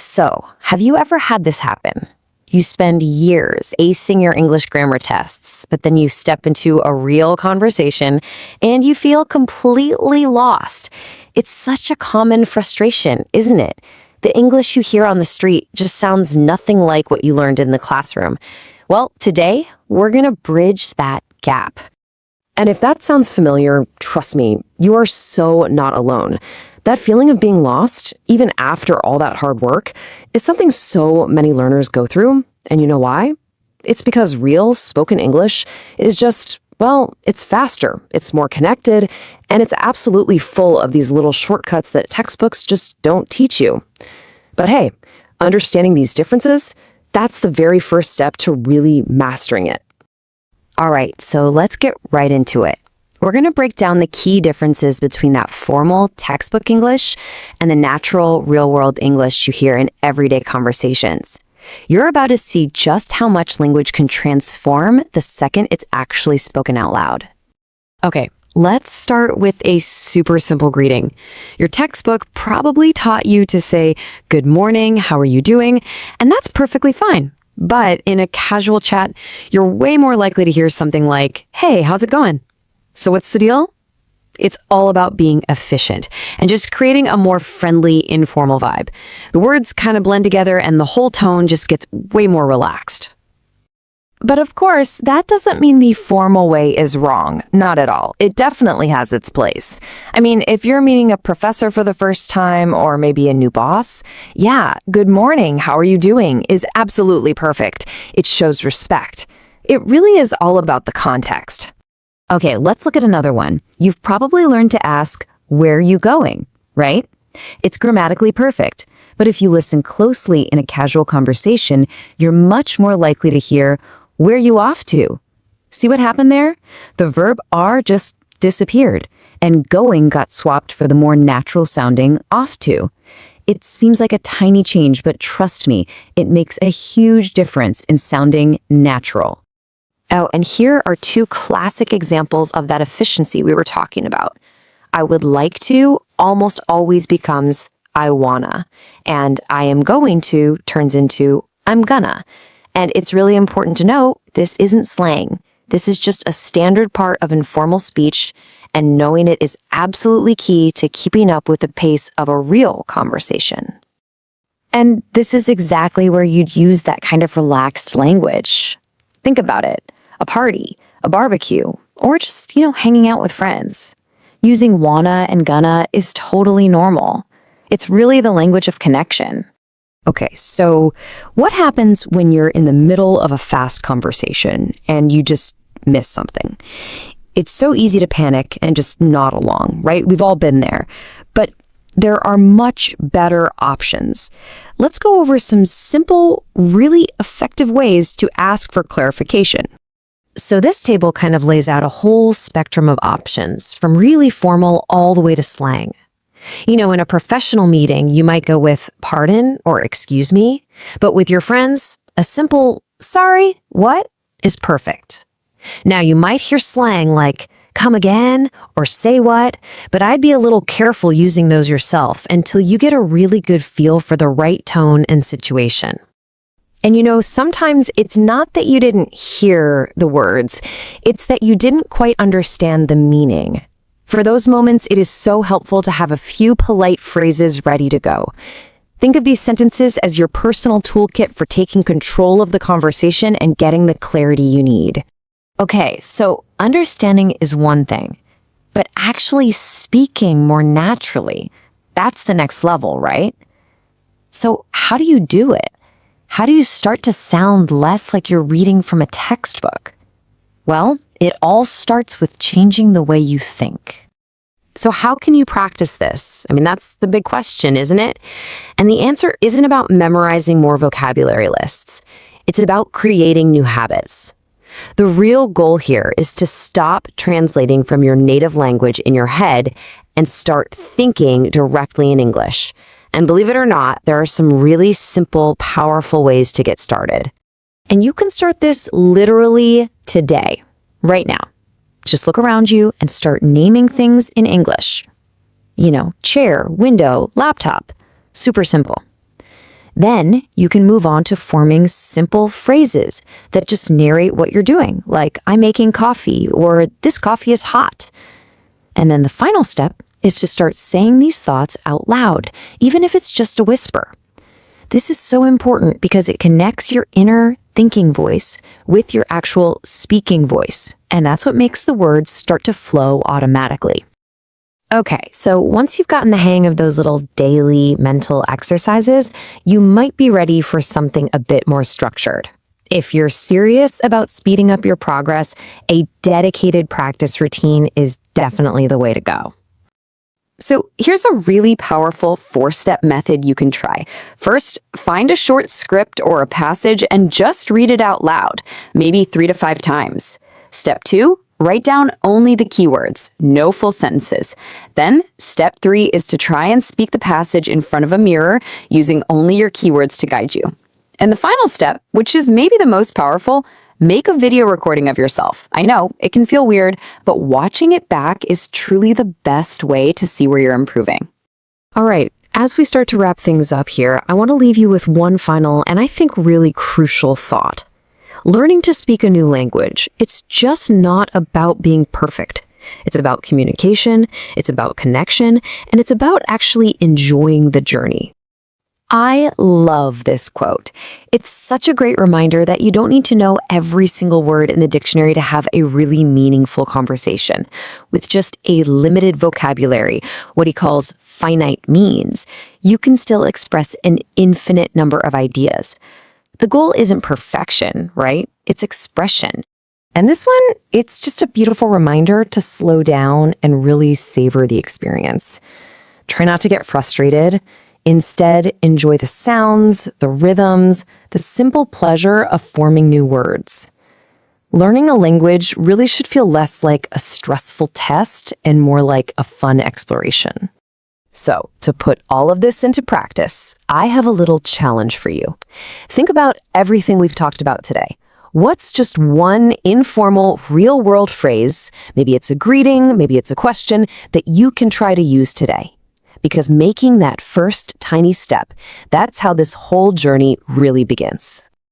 So, have you ever had this happen? You spend years acing your English grammar tests, but then you step into a real conversation and you feel completely lost. It's such a common frustration, isn't it? The English you hear on the street just sounds nothing like what you learned in the classroom. Well, today, we're going to bridge that gap. And if that sounds familiar, trust me, you are so not alone. That feeling of being lost, even after all that hard work, is something so many learners go through. And you know why? It's because real spoken English is just, well, it's faster, it's more connected, and it's absolutely full of these little shortcuts that textbooks just don't teach you. But hey, understanding these differences, that's the very first step to really mastering it. All right, so let's get right into it. We're going to break down the key differences between that formal textbook English and the natural, real-world English you hear in everyday conversations. You're about to see just how much language can transform the second it's actually spoken out loud. Okay, let's start with a super simple greeting. Your textbook probably taught you to say, "Good morning, how are you doing?" And that's perfectly fine. But in a casual chat, you're way more likely to hear something like, "Hey, how's it going?" So what's the deal? It's all about being efficient and just creating a more friendly, informal vibe. The words kind of blend together and the whole tone just gets way more relaxed. But of course, that doesn't mean the formal way is wrong. Not at all. It definitely has its place. I mean, if you're meeting a professor for the first time or maybe a new boss, yeah, "Good morning, how are you doing?" is absolutely perfect. It shows respect. It really is all about the context. Okay, let's look at another one. You've probably learned to ask, "Where are you going?" Right? It's grammatically perfect. But if you listen closely in a casual conversation, you're much more likely to hear, "Where you off to?" See what happened there? The verb are just disappeared, and going got swapped for the more natural sounding off to. It seems like a tiny change, but trust me, it makes a huge difference in sounding natural. Oh, and here are two classic examples of that efficiency we were talking about. "I would like to" almost always becomes "I wanna," and "I am going to" turns into "I'm gonna." And it's really important to note, this isn't slang. This is just a standard part of informal speech, and knowing it is absolutely key to keeping up with the pace of a real conversation. And this is exactly where you'd use that kind of relaxed language. Think about it. A party, a barbecue, or just, hanging out with friends. Using wanna and gonna is totally normal. It's really the language of connection. Okay, so what happens when you're in the middle of a fast conversation and you just miss something? It's so easy to panic and just nod along, right? We've all been there. But there are much better options. Let's go over some simple, really effective ways to ask for clarification. So this table kind of lays out a whole spectrum of options, from really formal all the way to slang. In a professional meeting, you might go with "pardon" or "excuse me," but with your friends, a simple "sorry, what?" is perfect. Now, you might hear slang like "come again" or "say what," but I'd be a little careful using those yourself until you get a really good feel for the right tone and situation. And sometimes it's not that you didn't hear the words, it's that you didn't quite understand the meaning. For those moments, it is so helpful to have a few polite phrases ready to go. Think of these sentences as your personal toolkit for taking control of the conversation and getting the clarity you need. Okay, so understanding is one thing, but actually speaking more naturally, that's the next level, right? So how do you do it? How do you start to sound less like you're reading from a textbook? Well, it all starts with changing the way you think. So how can you practice this? I mean, that's the big question, isn't it? And the answer isn't about memorizing more vocabulary lists. It's about creating new habits. The real goal here is to stop translating from your native language in your head and start thinking directly in English. And believe it or not, there are some really simple, powerful ways to get started. And you can start this literally today, right now. Just look around you and start naming things in English. Chair, window, laptop. Super simple. Then you can move on to forming simple phrases that just narrate what you're doing, like I'm making coffee or this coffee is hot. And then the final step is to start saying these thoughts out loud, even if it's just a whisper. This is so important because it connects your inner thinking voice with your actual speaking voice, and that's what makes the words start to flow automatically. Okay, so once you've gotten the hang of those little daily mental exercises, you might be ready for something a bit more structured. If you're serious about speeding up your progress, a dedicated practice routine is definitely the way to go. So here's a really powerful 4-step method you can try. First, find a short script or a passage and just read it out loud, maybe 3 to 5 times. Step 2, write down only the keywords, no full sentences. Then, step 3 is to try and speak the passage in front of a mirror using only your keywords to guide you. And the final step, which is maybe the most powerful, make a video recording of yourself. I know, it can feel weird, but watching it back is truly the best way to see where you're improving. All right, as we start to wrap things up here, I want to leave you with one final and I think really crucial thought. Learning to speak a new language, it's just not about being perfect. It's about communication, it's about connection, and it's about actually enjoying the journey. I love this quote. It's such a great reminder that you don't need to know every single word in the dictionary to have a really meaningful conversation. With just a limited vocabulary, what he calls finite means, you can still express an infinite number of ideas. The goal isn't perfection, right? It's expression. And this one, it's just a beautiful reminder to slow down and really savor the experience. Try not to get frustrated. Instead, enjoy the sounds, the rhythms, the simple pleasure of forming new words. Learning a language really should feel less like a stressful test and more like a fun exploration. So, to put all of this into practice, I have a little challenge for you. Think about everything we've talked about today. What's just one informal, real-world phrase, maybe it's a greeting, maybe it's a question, that you can try to use today? Because making that first tiny step, that's how this whole journey really begins.